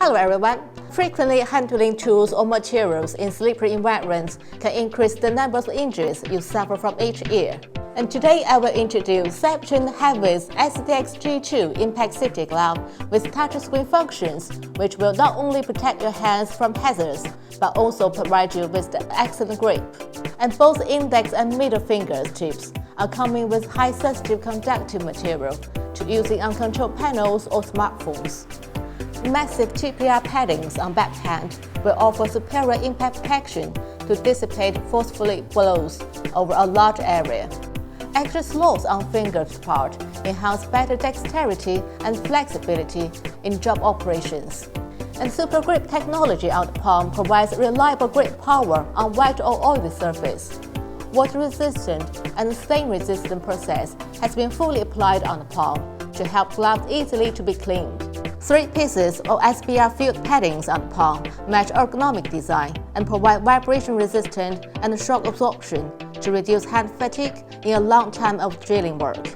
Hello everyone! Frequently handling tools or materials in slippery environments can increase the number of injuries you suffer from each year. And today I will introduce Seibertron HIGH-VIS SDXG2 Impact Safety Glove with touchscreen functions, which will not only protect your hands from hazards, but also provide you with the excellent grip. And both index and middle finger tips are coming with high sensitive conductive material to use in uncontrolled panels or smartphones. Massive TPR paddings on backhand will offer superior impact protection to dissipate forcefully blows over a large area. Extra slots on finger part enhance better dexterity and flexibility in job operations. And Super Grip technology on the palm provides reliable grip power on wet or oily surface. Water-resistant and stain-resistant process has been fully applied on the palm to help gloves easily to be cleaned. 3 pieces of SBR-filled paddings on the palm match ergonomic design and provide vibration-resistant and shock absorption to reduce hand fatigue in a long time of drilling work.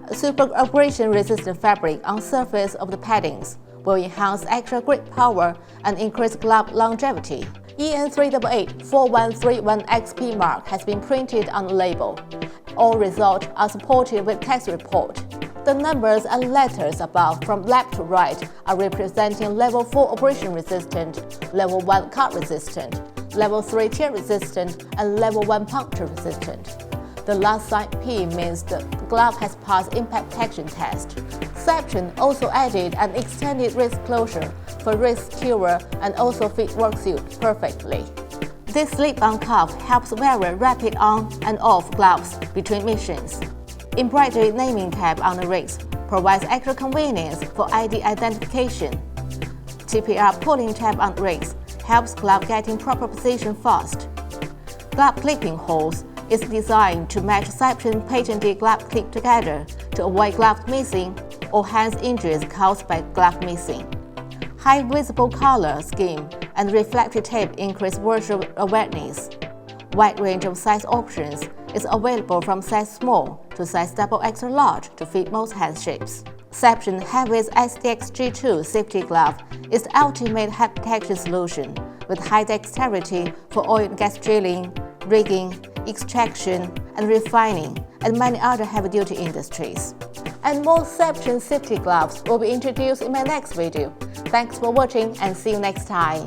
A super abrasion-resistant fabric on surface of the paddings will enhance extra grip power and increase glove longevity. EN3884131XP mark has been printed on the label. All results are supported with test report. The numbers and letters above from left to right are representing Level 4 abrasion resistant, Level 1 cut resistant, Level 3 tear resistant, and Level 1 puncture resistant. The last sign P means the glove has passed impact protection test. Seibertron also added an extended wrist closure for wrist cure and also fit work suit perfectly. This slip-on cuff helps vary rapid on and off gloves between missions. Embroidery naming tab on the wrist provides extra convenience for ID identification. TPR pulling tab on the wrist helps glove get in proper position fast. Glove clipping holes is designed to match Seibertron patented glove clip together to avoid glove missing or hands injuries caused by glove missing. High visible color scheme and reflective tape increase visual awareness. Wide range of size options is available from size small to size double extra large to fit most hand shapes. Seibertron HIGH-VIS SDXG2 Safety Glove is the ultimate hand protection solution with high dexterity for oil and gas drilling, rigging, extraction, and refining, and many other heavy-duty industries. And more Seibertron safety gloves will be introduced in my next video. Thanks for watching and see you next time.